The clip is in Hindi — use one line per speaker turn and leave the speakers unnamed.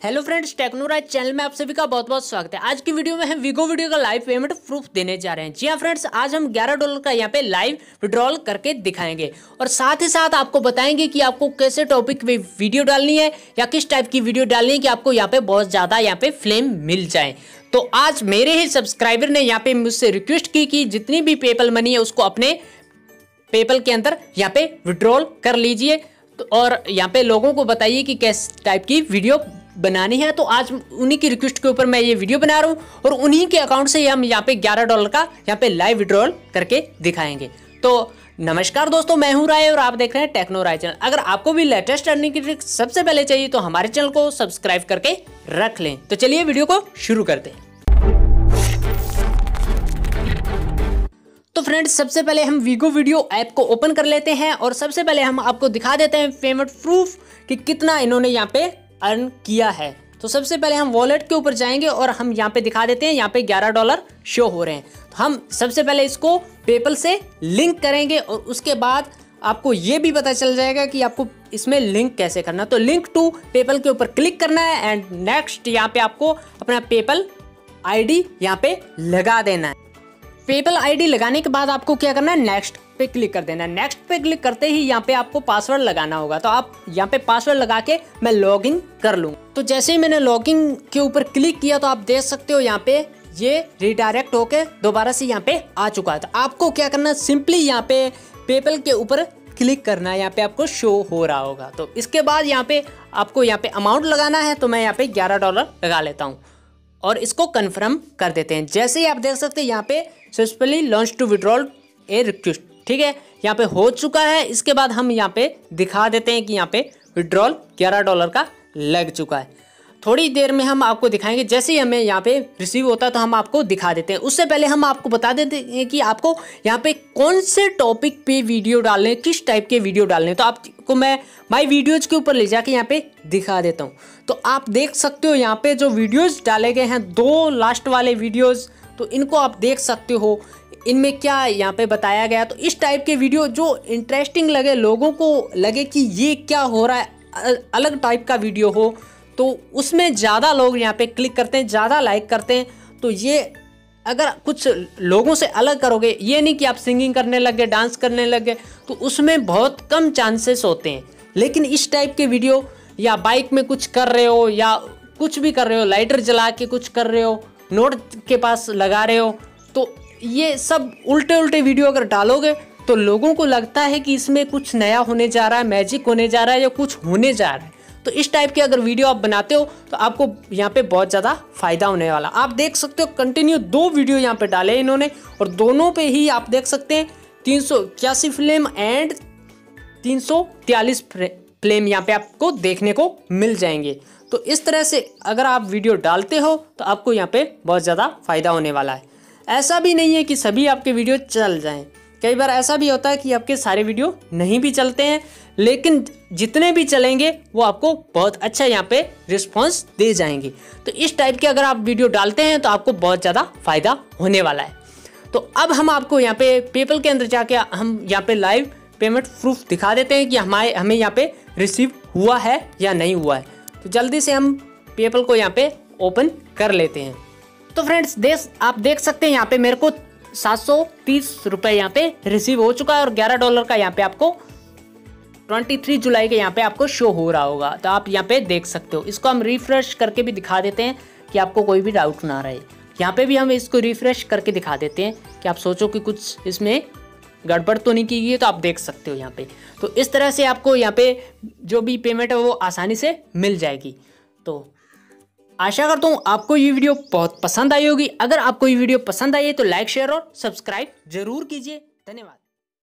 हेलो फ्रेंड्स, टेक्नोराइज चैनल में आप सभी का बहुत बहुत स्वागत है। आज की वीडियो में हम वीगो वीडियो का लाइव पेमेंट प्रूफ देने जा रहे हैं। जी हाँ फ्रेंड्स, आज हम $11 का यहाँ पे लाइव विड्रॉल करके दिखाएंगे और साथ ही साथ आपको बताएंगे कि आपको कैसे टॉपिक पे वीडियो डालनी है या किस टाइप की वीडियो डालनी है कि आपको यहाँ पे बहुत ज़्यादा यहाँ पे फ्लेम मिल जाए। तो आज मेरे ही सब्सक्राइबर ने यहाँ पे मुझसे रिक्वेस्ट की कि जितनी भी पेपल मनी है उसको अपने पेपल के अंदर यहाँ पे विड्रॉल कर लीजिए और यहाँ पे लोगों को बताइए कि किस टाइप की वीडियो बनानी है। तो आज उन्हीं की रिक्वेस्ट के ऊपर मैं ये वीडियो बना रहा हूँ और उन्हीं के अकाउंट से हम यहाँ पे $11 का यहाँ पे लाइव विड्रॉल करके दिखाएंगे। तो नमस्कार दोस्तों, मैं हूँ राय और आप देख रहे हैं टेक्नोराइज चैनल। अगर आपको भी लेटेस्ट अर्निंग की ट्रिक सबसे पहले चाहिए तो हमारे चैनल को सब्सक्राइब करके रख लें। तो चलिए वीडियो को शुरू करते हैं। तो फ्रेंड्स, सबसे पहले हम वीगो वीडियो ऐप को ओपन कर लेते हैं और सबसे पहले हम आपको दिखा देते हैं पेमेंट प्रूफ कि कितना इन्होंने यहाँ पे अर्न किया है। तो सबसे पहले हम वॉलेट के ऊपर जाएंगे और हम यहाँ पे दिखा देते हैं, यहाँ पे $11 शो हो रहे हैं। तो हम सबसे पहले इसको पेपल से लिंक करेंगे और उसके बाद आपको ये भी पता चल जाएगा कि आपको इसमें लिंक कैसे करना। तो लिंक टू पेपल के ऊपर क्लिक करना है एंड नेक्स्ट यहाँ पे आपको अपना पेपल आईडी यहाँ पे लगा देना है। पेपल आईडी लगाने के बाद आपको क्या करना है, नेक्स्ट पे क्लिक कर देना है। नेक्स्ट पे क्लिक करते ही यहाँ पे आपको पासवर्ड लगाना होगा। तो आप यहाँ पे पासवर्ड लगा के मैं लॉगिन कर लूँ। तो जैसे ही मैंने लॉगिन के ऊपर क्लिक किया तो आप देख सकते हो यहाँ पे ये रिडायरेक्ट होके दोबारा से यहाँ पे आ चुका है। तो आपको क्या करना है, सिंपली यहाँ पे पेपल के ऊपर क्लिक करना है, यहाँ पे आपको शो हो रहा होगा। तो इसके बाद यहाँ पे आपको यहाँ पे अमाउंट लगाना है। तो मैं यहाँ पे $11 लगा लेता हूँ और इसको कन्फर्म कर देते हैं। जैसे ही आप देख सकते हैं यहाँ पे successfully launch to withdrawal a request, ठीक है, यहाँ पे हो चुका है। इसके बाद हम यहाँ पे दिखा देते हैं कि यहाँ पे विड्रॉल $11 का लग चुका है। थोड़ी देर में हम आपको दिखाएंगे, जैसे ही हमें यहाँ पे रिसीव होता है तो हम आपको दिखा देते हैं। उससे पहले हम आपको बता देते हैं कि आपको यहाँ पे कौन से टॉपिक पे वीडियो डालने हैं, किस टाइप के वीडियो डालने हैं। तो आपको मैं माई वीडियोज़ के ऊपर ले जाके यहाँ पे दिखा देता हूँ। तो आप देख सकते हो यहाँ पे जो वीडियोज़ डाले गए हैं, 2 लास्ट वाले वीडियोज़, तो इनको आप देख सकते हो इनमें क्या यहाँ पे बताया गया। तो इस टाइप के वीडियो जो इंटरेस्टिंग लगे, लोगों को लगे कि ये क्या हो रहा है, अलग टाइप का वीडियो हो, तो उसमें ज़्यादा लोग यहाँ पे क्लिक करते हैं, ज़्यादा लाइक करते हैं। तो ये अगर कुछ लोगों से अलग करोगे, ये नहीं कि आप सिंगिंग करने लग गए, डांस करने लग गए, तो उसमें बहुत कम चांसेस होते हैं। लेकिन इस टाइप के वीडियो या बाइक में कुछ कर रहे हो या कुछ भी कर रहे हो, लाइटर जला के कुछ कर रहे हो, नोट के पास लगा रहे हो, तो ये सब उल्टे उल्टे वीडियो अगर डालोगे तो लोगों को लगता है कि इसमें कुछ नया होने जा रहा है, मैजिक होने जा रहा है या कुछ होने जा रहा है। तो इस टाइप के अगर वीडियो आप बनाते हो तो आपको यहाँ पे बहुत ज़्यादा फायदा होने वाला। आप देख सकते हो कंटिन्यू 2 वीडियो यहाँ पे डाले इन्होंने और दोनों पे ही आप देख सकते हैं 381 फ्लेम एंड 343 फ्लेम यहाँ पे आपको देखने को मिल जाएंगे। तो इस तरह से अगर आप वीडियो डालते हो तो आपको यहाँ पे बहुत ज़्यादा फायदा होने वाला है। ऐसा भी नहीं है कि सभी आपके वीडियो चल जाएं, कई बार ऐसा भी होता है कि आपके सारे वीडियो नहीं भी चलते हैं, लेकिन जितने भी चलेंगे वो आपको बहुत अच्छा यहाँ पे रिस्पांस दे जाएंगे। तो इस टाइप के अगर आप वीडियो डालते हैं तो आपको बहुत ज़्यादा फायदा होने वाला है। तो अब हम आपको यहाँ पे पेपल के अंदर जाके हम यहाँ पे लाइव पेमेंट प्रूफ दिखा देते हैं कि हमें यहाँ पे रिसीव हुआ है या नहीं हुआ है। तो जल्दी से हम पेपल को यहाँ पे ओपन कर लेते हैं। तो फ्रेंड्स, आप देख सकते हैं यहाँ पे मेरे को 730 रुपये यहाँ पे रिसीव हो चुका है और $11 का यहाँ पे आपको 23 जुलाई के यहाँ पे आपको शो हो रहा होगा। तो आप यहाँ पे देख सकते हो। इसको हम रिफ्रेश करके भी दिखा देते हैं कि आपको कोई भी डाउट ना रहे। यहाँ पे भी हम इसको रिफ्रेश करके दिखा देते हैं कि आप सोचो कि कुछ इसमें गड़बड़ तो नहीं की गई है। तो आप देख सकते हो यहाँ पे। तो इस तरह से आपको यहाँ पे जो भी पेमेंट है वो आसानी से मिल जाएगी। तो आशा करता हूँ आपको ये वीडियो बहुत पसंद आई होगी। अगर आपको ये वीडियो पसंद आई है तो लाइक, शेयर और सब्सक्राइब जरूर कीजिए। धन्यवाद।